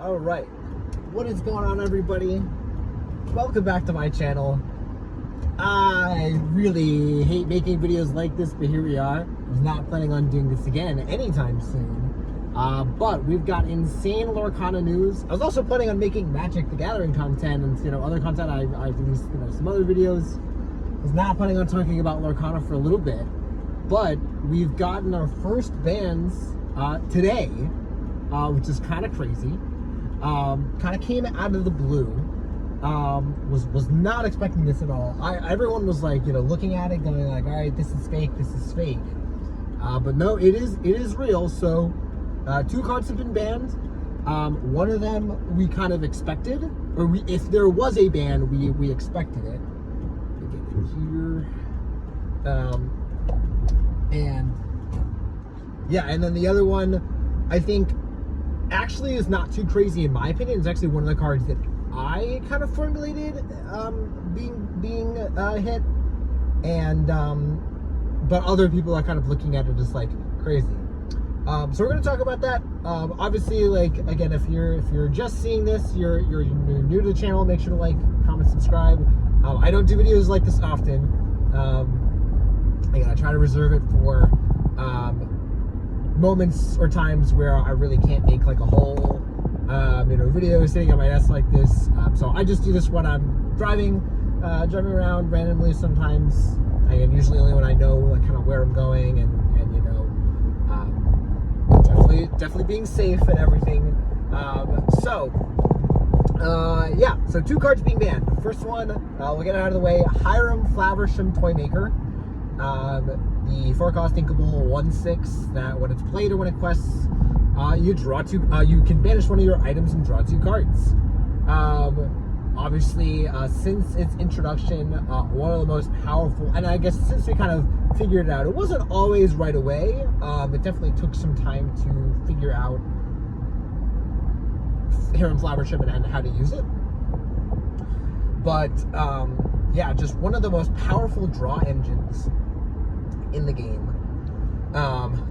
All right, what is going on, everybody? Welcome back to my channel. I really hate making videos like this, but here we are. I was not planning on doing this again anytime soon. But we've got insane Lorcana news. I was also planning on making Magic the Gathering content and other content. I released some other videos. I was not planning on talking about Lorcana for a little bit, but we've gotten our first bans today, which is kind of crazy. Kind of came out of the blue. Was not expecting this at all. Everyone was like, looking at it, going like, all right, this is fake, this is fake. But no, it is real. So, 2 cards have been banned. One of them we kind of expected, or if there was a ban, we expected it. Let me get it here. And yeah, and then the other one, I think, actually is not too crazy in my opinion. It's actually one of the cards that I kind of formulated being hit, and but other people are kind of looking at it as like crazy. So we're going to talk about that. Obviously, like, again, if you're just seeing this, you're new to the channel, make sure to like, comment, subscribe. I don't do videos like this often. Again, I try to reserve it for moments or times where I really can't make like a whole video sitting at my desk like this. So I just do this when I'm driving around randomly sometimes. Again, usually only when I know like kind of where I'm going and definitely being safe and everything. Yeah, so 2 cards being banned. The first one, we'll get it out of the way. Hiram Fortisphere Toymaker. The 4-cost inkable 1/6 that when it's played or when it quests, you draw 2. You can banish one of your items and draw 2 cards. Obviously, since its introduction, one of the most powerful, and I guess since we kind of figured it out, it wasn't always right away. It definitely took some time to figure out Hiram Fortisphere and how to use it. But yeah, just one of the most powerful draw engines in the game.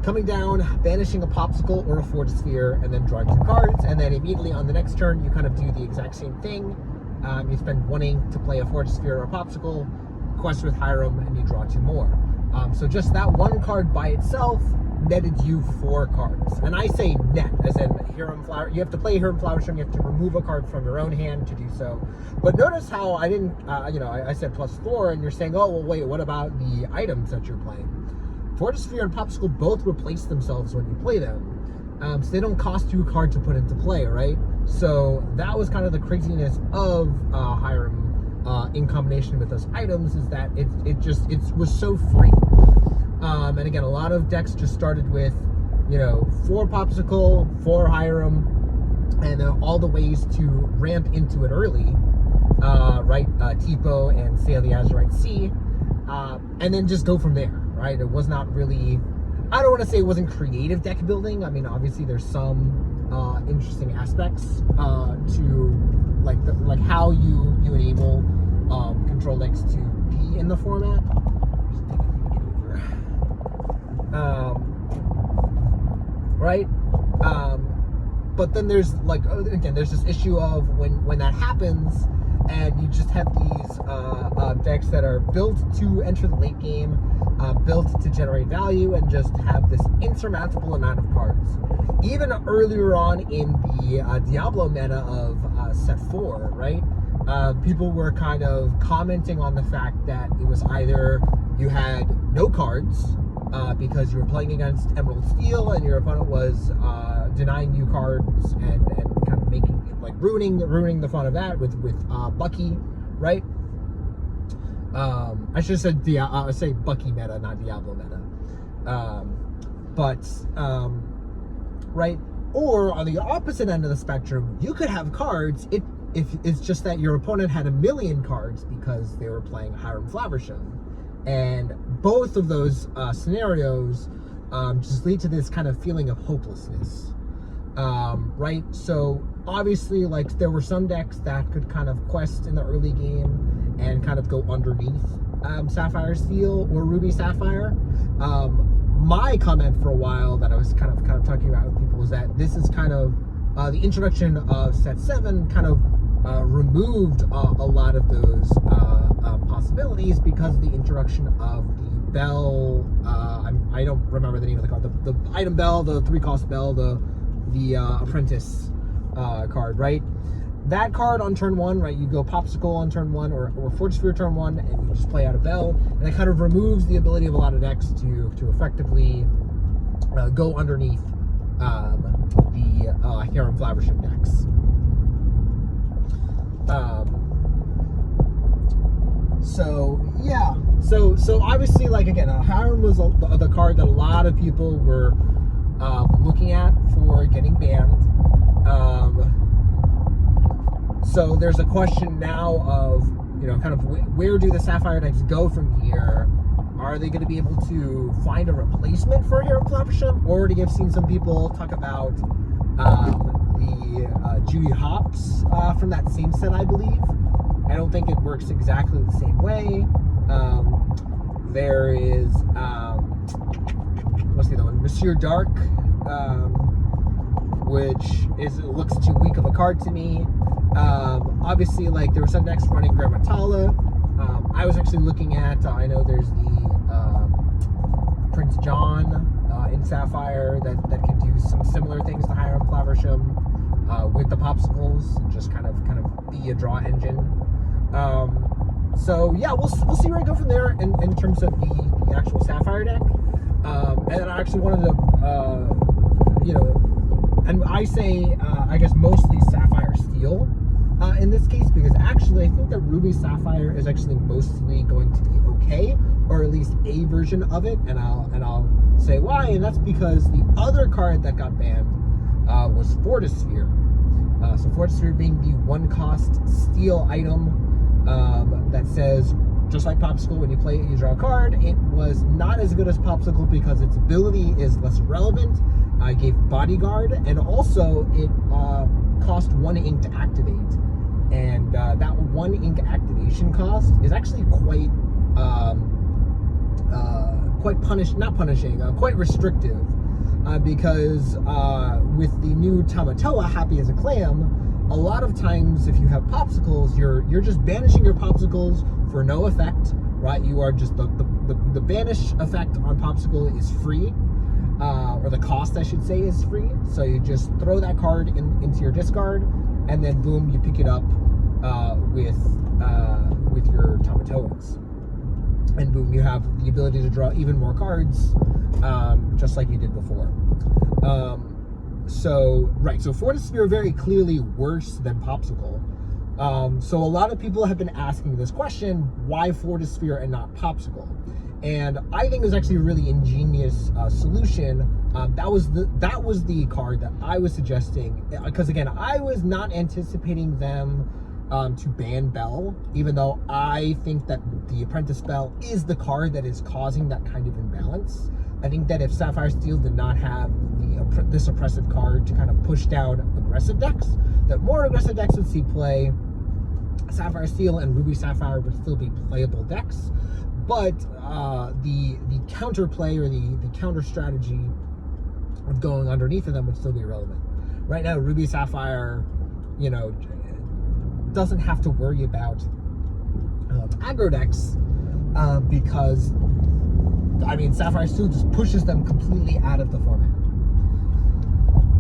Coming down, banishing a Popsicle or a Fortisphere, and then drawing 2 cards, and then immediately on the next turn, you kind of do the exact same thing. You spend 1 ink to play a Fortisphere or a Popsicle, quest with Hiram, and you draw 2 more. So just that 1 card by itself netted you 4 cards. And I say net, as in Hiram Flower. You have to play Hiram Flower String, you have to remove a card from your own hand to do so. But notice how I didn't, I said +4, and you're saying, oh, well, wait, what about the items that you're playing? Fortisphere and Popsicle both replace themselves when you play them. So they don't cost you a card to put into play, right? So that was kind of the craziness of Hiram in combination with those items, is that it was so free. And again, a lot of decks just started with, 4 Popsicle, 4 Hiram, and all the ways to ramp into it early, right? Tipo and Sail the Azurite Sea, and then just go from there. Right? It was not really, I don't want to say it wasn't creative deck building. I mean, obviously there's some interesting aspects to like how you enable control decks to be in the format. Right? But then there's like, again, there's this issue of when that happens and you just have these decks that are built to enter the late game, built to generate value, and just have this insurmountable amount of cards. Even earlier on in the Diablo meta of set 4, right? People were kind of commenting on the fact that it was either you had no cards because you were playing against Emerald Steel and your opponent was denying you cards and kind of making like ruining the fun of that with Bucky, right? I should have said say Bucky meta, not Diablo meta. Right? Or on the opposite end of the spectrum, you could have cards if it's just that your opponent had 1,000,000 cards because they were playing Hiram Fortisphere. And both of those scenarios just lead to this kind of feeling of hopelessness. Right? So obviously, like, there were some decks that could kind of quest in the early game and kind of go underneath Sapphire Steel or Ruby Sapphire. My comment for a while that I was kind of talking about with people was that this is kind of the introduction of set 7 kind of removed a lot of those possibilities because of the introduction of the bell. I don't remember the name of the card. The item bell, the 3-cost bell, the apprentice card, right? That card on turn 1, right? You go Popsicle on turn 1 or Fortisphere turn 1, and you just play out a bell, and it kind of removes the ability of a lot of decks to effectively go underneath the Hiram Fortisphere decks. So yeah, so obviously, like, again, Hiram was the card that a lot of people were looking at for getting banned. So there's a question now of, you know, kind of where do the Sapphire decks go from here? Are they going to be able to find a replacement for Hiram Fortisphere? Already have seen some people talk about the Judy Hopps from that same set, I believe. I don't think it works exactly the same way. There is, what's the other one? Monsieur Dark, which looks too weak of a card to me. Obviously, like, there were some decks running Grammatala. I was actually looking at, I know there's the Prince John in Sapphire that can do some similar things to Hiram Fortisphere with the Popsicles, and just kind of be a draw engine. So yeah, we'll see where I go from there in terms of the actual Sapphire deck. And I actually wanted to, you know, and I say, I guess mostly Sapphire Steel in this case, because actually I think that Ruby Sapphire is actually mostly going to be okay, or at least a version of it, and I'll say why, and that's because the other card that got banned was Fortisphere. So Fortisphere being the 1-cost steel item that says, just like Popsicle, when you play it, you draw a card. It was not as good as Popsicle because its ability is less relevant. I gave Bodyguard, and also it cost 1 ink to activate. And that 1 ink activation cost is actually quite quite restrictive. Because with the new Tamatoa, Happy as a Clam, a lot of times if you have Popsicles, you're just banishing your Popsicles for no effect, right? You are just, the banish effect on Popsicle is free, or the cost, I should say, is free. So you just throw that card into your discard, and then boom, you pick it up with your Tamatoas. And boom, you have the ability to draw even more cards, just like you did before. So Fortisphere very clearly worse than Popsicle. So a lot of people have been asking this question: why Fortisphere and not Popsicle? And I think it was actually a really ingenious solution. That was the card that I was suggesting, because again, I was not anticipating them to ban Bell, even though I think that the Apprentice Bell is the card that is causing that kind of imbalance. I think that if Sapphire Steel did not have this oppressive card to kind of push down aggressive decks, that more aggressive decks would see play. Sapphire Steel and Ruby Sapphire would still be playable decks, but the counterplay or the counter strategy of going underneath of them would still be relevant. Right now, Ruby Sapphire, you know, doesn't have to worry about aggro decks because, I mean, Sapphire Steel just pushes them completely out of the format.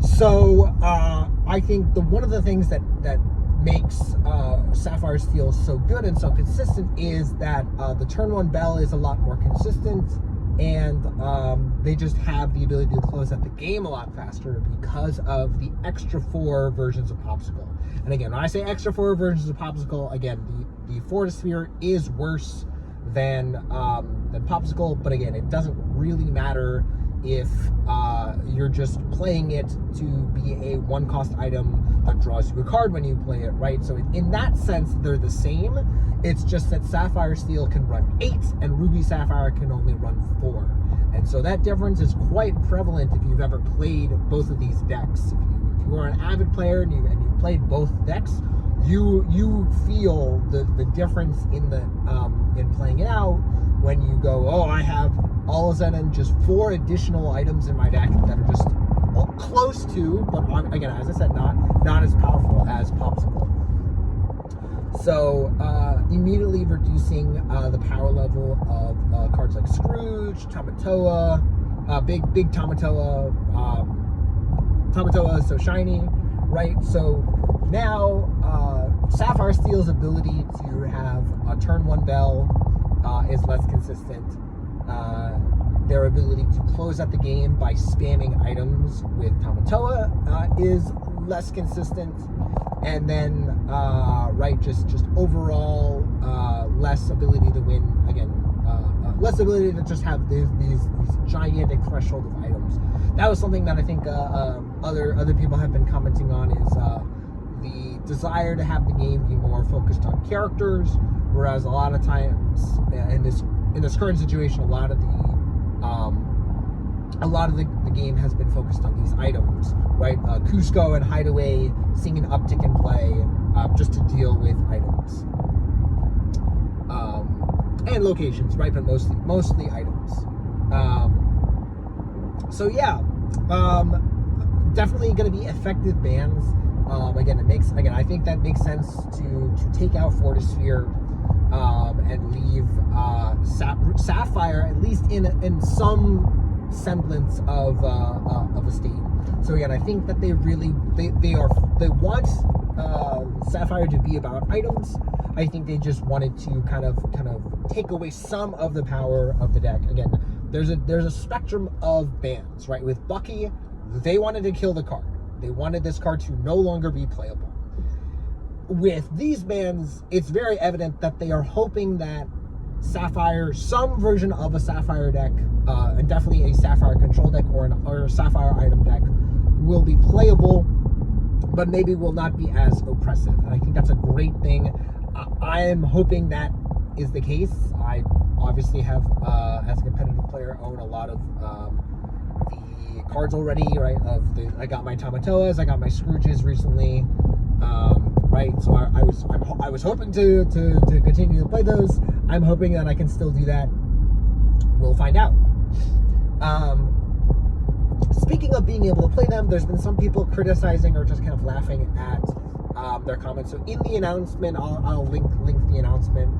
So I think one of the things that makes Sapphire Steel so good and so consistent is that the turn 1 Bell is a lot more consistent, and they just have the ability to close out the game a lot faster because of the extra 4 versions of Popsicle. And again, when I say extra 4 versions of Popsicle, again, the Fortisphere is worse than Popsicle, but again, it doesn't really matter if you're just playing it to be a 1-cost item that draws you a card when you play it, right? So in that sense, they're the same. It's just that Sapphire Steel can run 8 and Ruby Sapphire can only run 4. And so that difference is quite prevalent if you've ever played both of these decks. If you are an avid player and you played both decks, you feel the difference in playing it out when you go, oh, I have all of a sudden just 4 additional items in my deck that are just close to, but again, as I said, not as powerful as Popsicle. So immediately reducing the power level of cards like Scrooge, Tamatoa, big Tamatoa. Tamatoa is so shiny, right? So now Sapphire Steel's ability to have a turn 1 bell is less consistent. Their ability to close out the game by spamming items with Tamatoa is less consistent. And then, right, just overall less ability to win, again, less ability to just have these gigantic threshold of items. That was something that I think other people have been commenting on, is the desire to have the game be more focused on characters, whereas a lot of times in this current situation, a lot of the game has been focused on these items, right? Cusco and Hideaway seeing an uptick in play just to deal with items and locations, right? But mostly items. So yeah, definitely going to be effective bans. Again, I think that makes sense to take out Fortisphere and leave Sapphire at least in some semblance of a state. So again, I think that they want Sapphire to be about items. I think they just wanted to kind of take away some of the power of the deck. Again, there's a spectrum of bans, right? With Bucky, they wanted to kill the card. They wanted this card to no longer be playable. With these bans, it's very evident that they are hoping that Sapphire, some version of a Sapphire deck, and definitely a Sapphire control deck or a Sapphire item deck, will be playable, but maybe will not be as oppressive. And I think that's a great thing. I am hoping that is the case. I obviously have, as a competitive player, own a lot of the cards already, right? I got my Tamatoas, I got my Scrooges recently, right? So I was hoping to continue to play those. I'm hoping that I can still do that. We'll find out. Speaking of being able to play them, there's been some people criticizing or just kind of laughing at their comments. So in the announcement, I'll link the announcement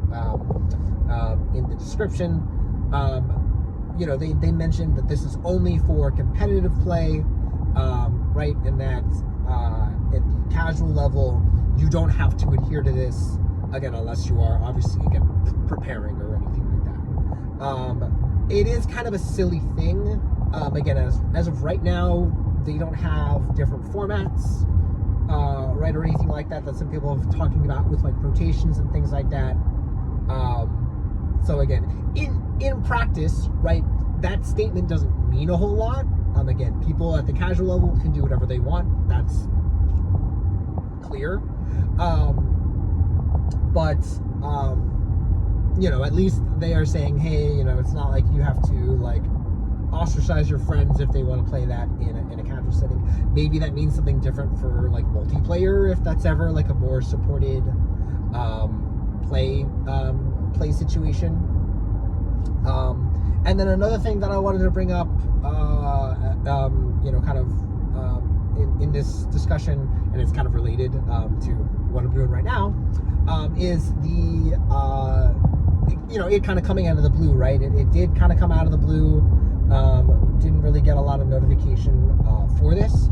in the description. You know, they mentioned that this is only for competitive play, right? And that at the casual level, you don't have to adhere to this, again, unless you are obviously, again, preparing or anything like that. It is kind of a silly thing. Again, as of right now, they don't have different formats, right, or anything like that some people have talking about with like rotations and things like that. So again, in practice, right, that statement doesn't mean a whole lot. Again, people at the casual level can do whatever they want. That's clear. But you know, at least they are saying, hey, you know, it's not like you have to like ostracize your friends if they want to play that in a casual setting. Maybe that means something different for like multiplayer, if that's ever like a more supported play situation. And then another thing that I wanted to bring up, you know, kind of in this discussion, and it's kind of related to what I'm doing right now, is the you know, it kind of coming out of the blue, right? It did kind of come out of the blue. Didn't really get a lot of notification for this.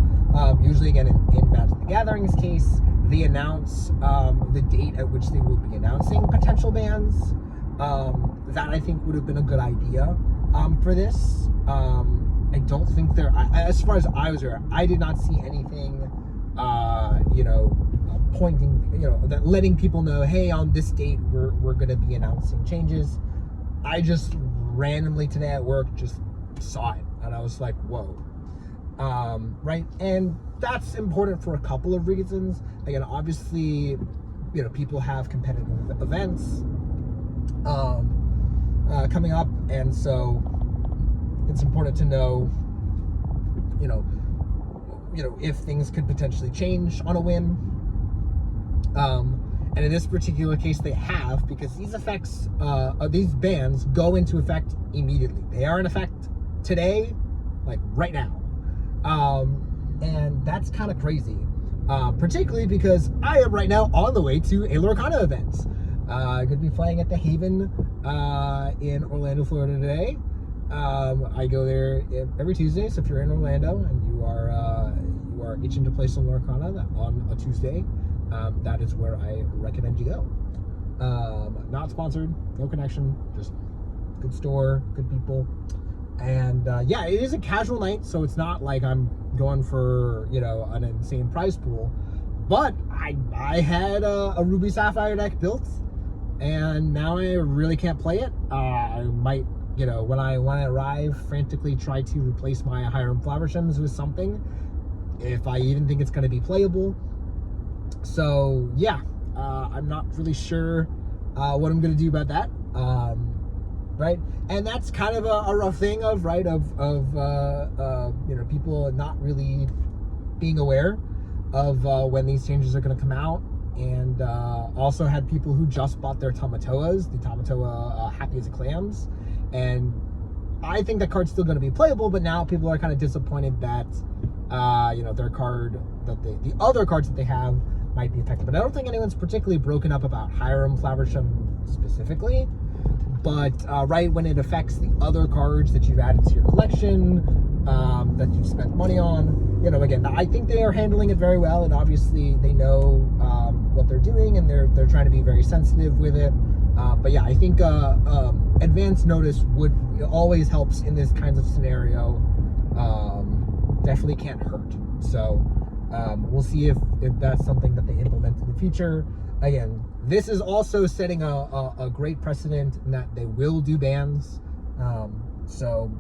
Usually, again, in Magic the Gathering's case, they announce the date at which they will be announcing potential bans. That I think would have been a good idea for this. I don't think as far as I was aware, I did not see anything, you know, pointing, you know, that letting people know, hey, on this date we're going to be announcing changes. I just randomly today at work just saw it, and I was like, whoa. Right, and that's important for a couple of reasons. Again, obviously, you know, people have competitive events coming up, and so it's important to know, you know, if things could potentially change on a whim. And in this particular case, they have, because these effects, these bans go into effect immediately. They are in effect today, like right now. And that's kind of crazy, particularly because I am right now on the way to a Lorcana event. I'm going to be playing at the Haven in Orlando, Florida today. I go there every Tuesday, so if you're in Orlando and you are itching to play some Lorcana on a Tuesday, that is where I recommend you go. Not sponsored, no connection, just good store, good people. And yeah, it is a casual night, so it's not like I'm going for, you know, an insane prize pool. But I had a Ruby Sapphire deck built, and now I really can't play it. I might, you know, when I arrive, frantically try to replace my Hiram Flavershims with something, if I even think it's going to be playable. So yeah, I'm not really sure what I'm going to do about that. Right, and that's kind of a rough thing of you know, people not really being aware of when these changes are going to come out. And also had people who just bought their Tamatoas, the Tamatoa Happy as a Clams, and I think that card's still going to be playable, but now people are kind of disappointed that you know, their card, that the other cards that they have might be affected. But I don't think anyone's particularly broken up about Hiram Flaversham specifically. But right when it affects the other cards that you've added to your collection, that you've spent money on, you know, again, I think they are handling it very well, and obviously they know what they're doing, and they're trying to be very sensitive with it. But yeah, I think advance notice always helps in this kinds of scenario. Definitely can't hurt. So we'll see if that's something that they implement in the future. Again, this is also setting a great precedent in that they will do bans. So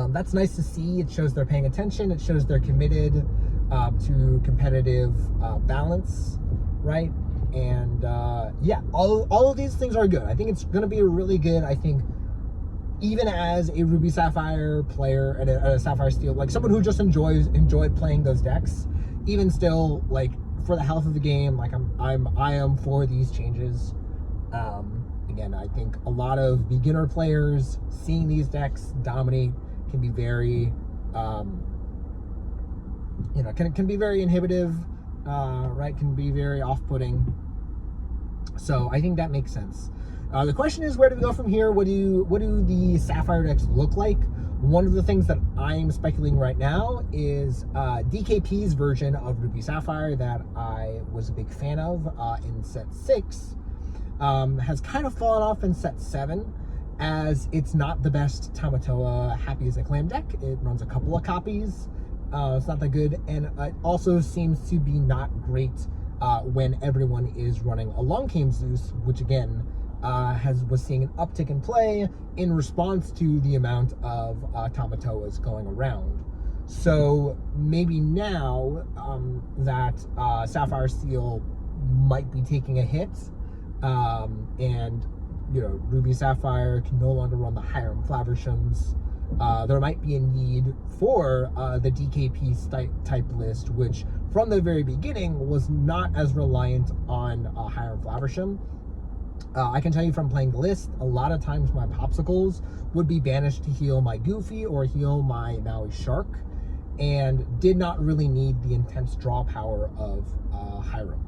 that's nice to see. It shows they're paying attention. It shows they're committed to competitive balance, right? And yeah, all of these things are good. I think it's going to be really good. I think even as a Ruby Sapphire player and a Sapphire Steel, like someone who just enjoyed playing those decks, even still, like, for the health of the game, like I am for these changes. Again, I think a lot of beginner players seeing these decks dominate can be very, you know, can be very inhibitive, right? Can be very off-putting. So I think that makes sense. The question is, where do we go from here? What do the Sapphire decks look like? One of the things that I'm speculating right now is DKP's version of Ruby Sapphire that I was a big fan of in set 6 has kind of fallen off in set 7, as it's not the best Tamatoa Happy as a Clam deck. It runs a couple of copies. It's not that good, and it also seems to be not great when everyone is running a Long Came Zeus, which again was seeing an uptick in play in response to the amount of Tamatoas going around. So maybe now that Sapphire Steel might be taking a hit, and you know, Ruby Sapphire can no longer run the Hiram Flavershams, there might be a need for the DKP type list, which from the very beginning was not as reliant on Hiram Flaversham. I can tell you from playing the list, a lot of times my Popsicles would be banished to heal my Goofy or heal my Maui Shark, and did not really need the intense draw power of Hiram.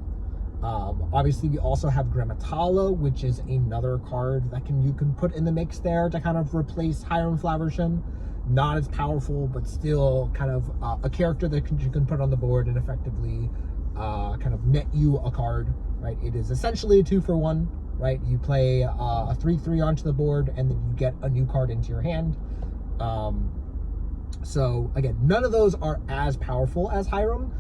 Obviously, we also have Grammatala, which is another card that you can put in the mix there to kind of replace Hiram Flaversham. Not as powerful, but still kind of a character that you can put on the board and effectively kind of net you a card, right? It is essentially a 2-for-1, right? You play a 3/3 onto the board, and then you get a new card into your hand. So again, none of those are as powerful as Hiram,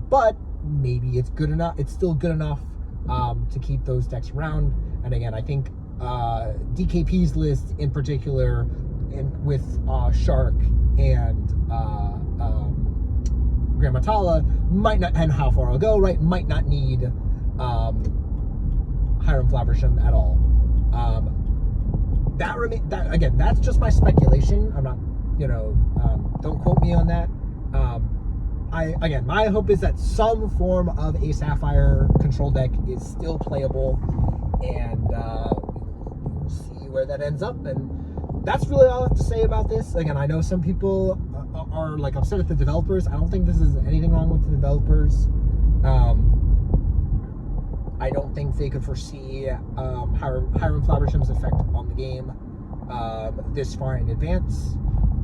but maybe it's good enough. It's still good enough to keep those decks around. And again, I think DKP's list in particular, with Shark and Grammatala, might not, and how far I'll go, right, might not need Hiram Flaversham at all. That again, that's just my speculation. I'm not, you know, don't quote me on that. Again, my hope is that some form of a Sapphire control deck is still playable, and we'll see where that ends up. And that's really all I have to say about this. Again, I know some people are like upset at the developers. I don't think this is anything wrong with the developers. I don't think they could foresee Hiram Flowersham's effect on the game this far in advance.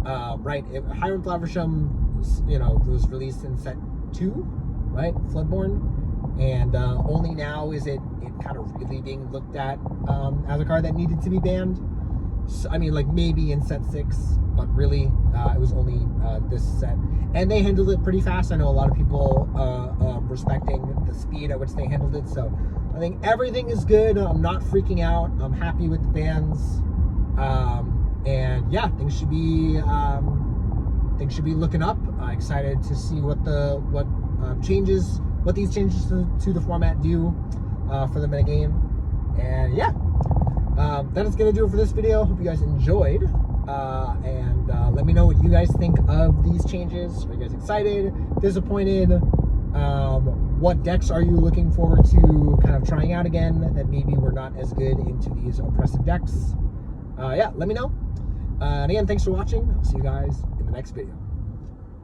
Right, Hiram Flowersham, was released in set 2, right, Floodborn, and only now is it kind of really being looked at as a card that needed to be banned. So, I mean, like maybe in set 6, but really it was only this set, and they handled it pretty fast. I know a lot of people respecting the speed at which they handled it, so I think everything is good. I'm not freaking out. I'm happy with the bans, and yeah, things should be looking up. Excited to see what these changes to the format do for the metagame, and yeah. That is going to do it for this video. Hope you guys enjoyed. And let me know what you guys think of these changes. Are you guys excited? Disappointed? What decks are you looking forward to kind of trying out again that maybe were not as good into these oppressive decks? Yeah, let me know. And again, thanks for watching. I'll see you guys in the next video.